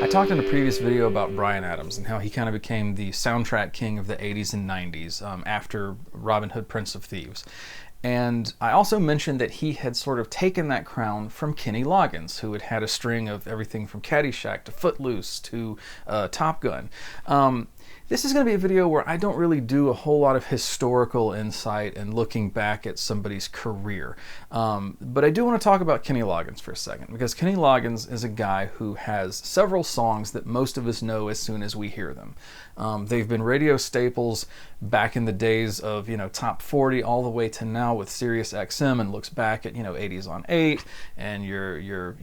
I talked in a previous video about Bryan Adams and how he kind of became the soundtrack king of the 80s and 90s after Robin Hood, Prince of Thieves. And I also mentioned that he had sort of taken that crown from Kenny Loggins, who had had a string of everything from Caddyshack to Footloose to Top Gun. This is going to be a video where I don't really do a whole lot of historical insight and looking back at somebody's career. But I do want to talk about Kenny Loggins for a second, because Kenny Loggins is a guy who has several songs that most of us know as soon as we hear them. They've been radio staples back in the days of, top 40 all the way to now with Sirius XM, and looks back at, 80s on 8 and your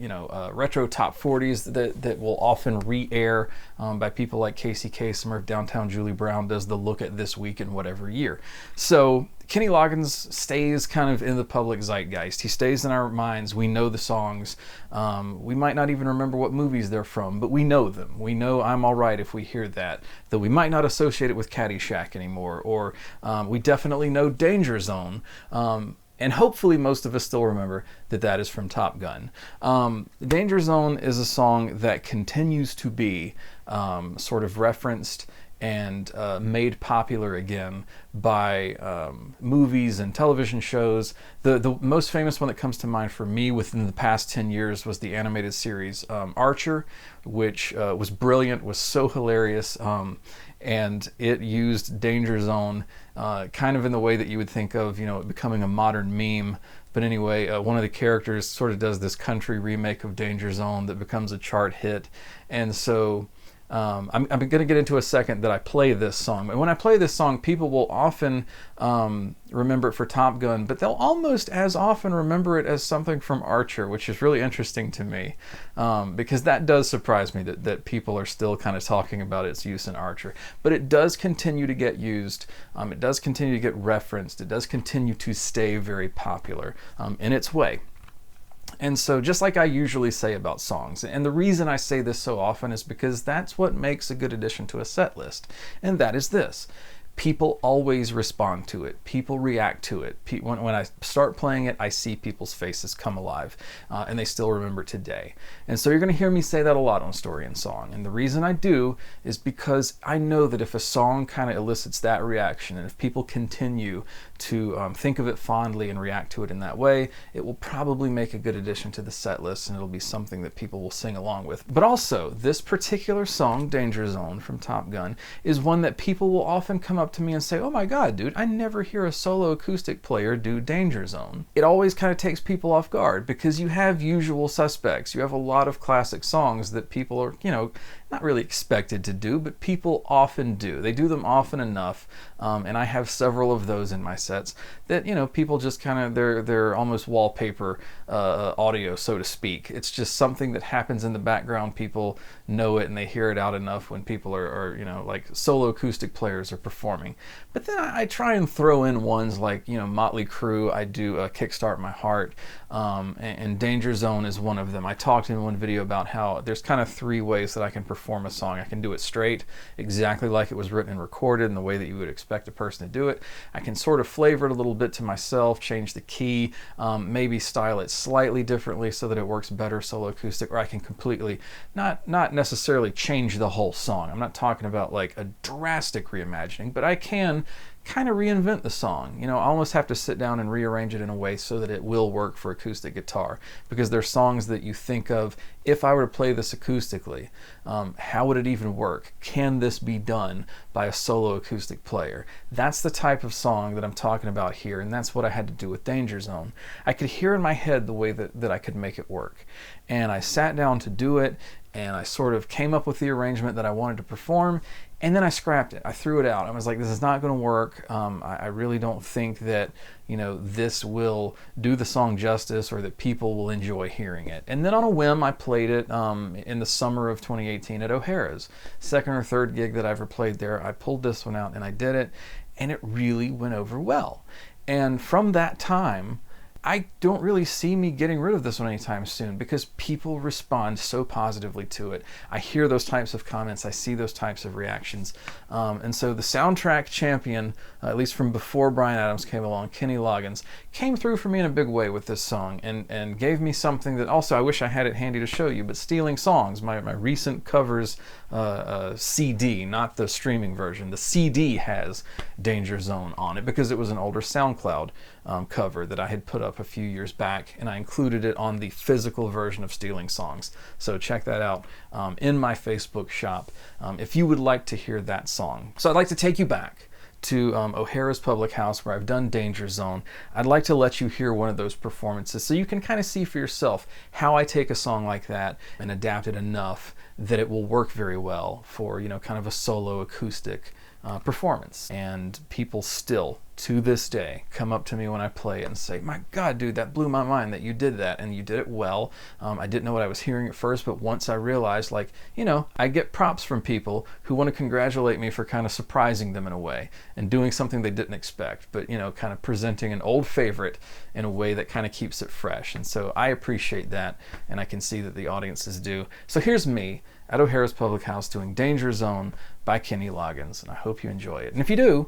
retro top 40s that will often re-air by people like Casey Kasem, or Downtown Julie Brown does the Look at This Week in whatever year. So Kenny Loggins stays kind of in the public zeitgeist. He stays in our minds. We know the songs. We might not even remember what movies they're from, but we know them. We know I'm Alright if we hear that, though we might not associate it with Caddyshack anymore, or we definitely know Danger Zone. And hopefully most of us still remember that is from Top Gun. Danger Zone is a song that continues to be sort of referenced and made popular again by movies and television shows. The most famous one that comes to mind for me within the past 10 years was the animated series Archer, which was brilliant, was so hilarious, and it used Danger Zone kind of in the way that you would think of, it becoming a modern meme. But anyway, one of the characters sort of does this country remake of Danger Zone that becomes a chart hit. And so I'm going to get into a second that I play this song. And when I play this song, people will often remember it for Top Gun, but they'll almost as often remember it as something from Archer, which is really interesting to me, because that does surprise me that people are still kind of talking about its use in Archer. But it does continue to get used. It does continue to get referenced. It does continue to stay very popular in its way. And so, just like I usually say about songs, and the reason I say this so often is because that's what makes a good addition to a set list, and that is this. People always respond to it. People react to it. When I start playing it, I see people's faces come alive, and they still remember it today. And so you're going to hear me say that a lot on Story and Song. And the reason I do is because I know that if a song kind of elicits that reaction, and if people continue to think of it fondly and react to it in that way, it will probably make a good addition to the set list, and it'll be something that people will sing along with. But also, this particular song, Danger Zone from Top Gun, is one that people will often come up to me and say, "Oh my God, dude, I never hear a solo acoustic player do Danger Zone." It always kind of takes people off guard, because you have usual suspects. You have a lot of classic songs that people are, not really expected to do, but people often do. They do them often enough, and I have several of those in my sets that, people just kind of, they're almost wallpaper audio, so to speak. It's just something that happens in the background. People know it and they hear it out enough when people are like solo acoustic players are performing. But then I try and throw in ones like, Motley Crue. I do Kickstart My Heart, and Danger Zone is one of them. I talked in one video about how there's kind of three ways that I can perform a song. I can do it straight, exactly like it was written and recorded in the way that you would expect a person to do it. I can sort of flavor it a little bit to myself, change the key, maybe style it slightly differently so that it works better solo acoustic, or I can completely, not necessarily change the whole song. I'm not talking about like a drastic reimagining, but I can kind of reinvent the song. I almost have to sit down and rearrange it in a way so that it will work for acoustic guitar, because there's songs that you think of, if I were to play this acoustically, how would it even work? Can this be done by a solo acoustic player? That's the type of song that I'm talking about here, and that's what I had to do with Danger Zone. I could hear in my head the way that I could make it work, and I sat down to do it, and I sort of came up with the arrangement that I wanted to perform, and then I scrapped it. I threw it out. I was like, this is not going to work. I really don't think that, this will do the song justice, or that people will enjoy hearing it. And then on a whim, I played it in the summer of 2018 at O'Hara's. Second or third gig that I ever played there, I pulled this one out and I did it, and it really went over well. And from that time, I don't really see me getting rid of this one anytime soon, because people respond so positively to it. I hear those types of comments, I see those types of reactions, and so the soundtrack champion, at least from before Bryan Adams came along, Kenny Loggins, came through for me in a big way with this song and gave me something that also I wish I had it handy to show you, but Stealing Songs, my recent covers CD, not the streaming version. The CD has Danger Zone on it because it was an older SoundCloud cover that I had put up a few years back, and I included it on the physical version of Stealing Songs. So check that out in my Facebook shop if you would like to hear that song. So I'd like to take you back to O'Hara's Public House, where I've done Danger Zone. I'd like to let you hear one of those performances so you can kind of see for yourself how I take a song like that and adapt it enough that it will work very well for, you know, kind of a solo acoustic performance. And people still, to this day, come up to me when I play it and say, "My God, dude, that blew my mind that you did that, and you did it well. I didn't know what I was hearing at first, but once I realized, like, you know, I get props from people who want to congratulate me for kind of surprising them in a way and doing something they didn't expect, but, you know, kind of presenting an old favorite in a way that kind of keeps it fresh." And so I appreciate that, and I can see that the audiences do. So here's me at O'Hara's Public House doing Danger Zone by Kenny Loggins, and I hope you enjoy it. And if you do,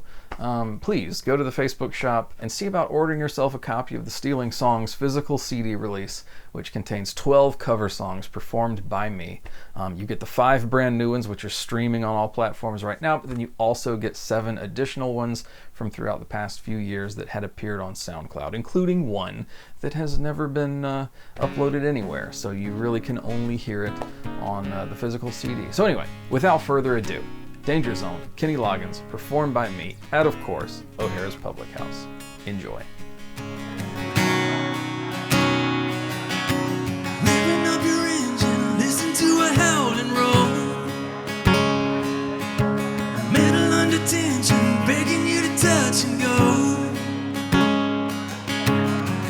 please go to the Facebook shop and see about ordering yourself a copy of the Stealing Songs physical CD release, which contains 12 cover songs performed by me. You get the 5 brand new ones, which are streaming on all platforms right now, but then you also get 7 additional ones from throughout the past few years that had appeared on SoundCloud, including one that has never been uploaded anywhere, so you really can only hear it on the physical CD. So anyway, without further ado, Danger Zone, Kenny Loggins, performed by me at, of course, O'Hara's Public House. Enjoy. Revving up your engine, listen to a howling roar. Metal under tension, begging you to touch and go.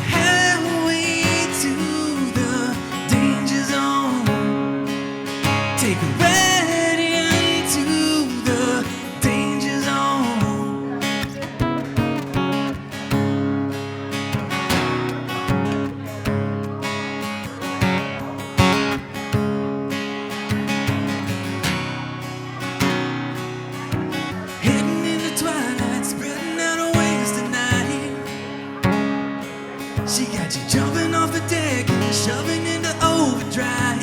Halfway to the danger zone. Take a ride into the danger zone. Heading in the twilight, spreading out her wings tonight. She got you jumping off the deck and shoving into overdrive.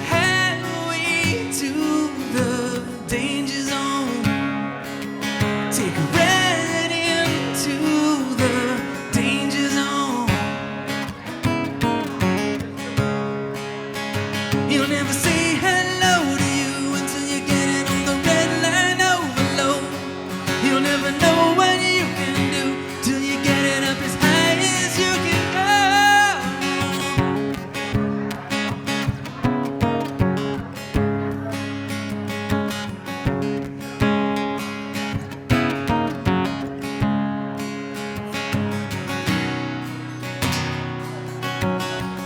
Halfway to the danger zone. Take a ride into the danger zone. You'll never say hello to you until you get it on the red line overload. You'll never know what you can do till you get it up as high as you can go.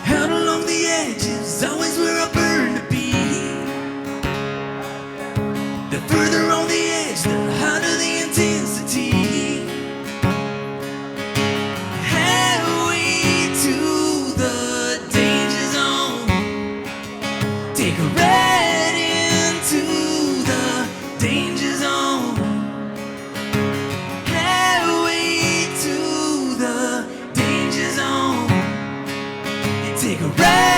Out along the edges, always where I burn to be. The further on the edge, the hotter the intensity. Halfway to the danger zone. Take a ride into the danger zone. Halfway to the danger zone. Take a ride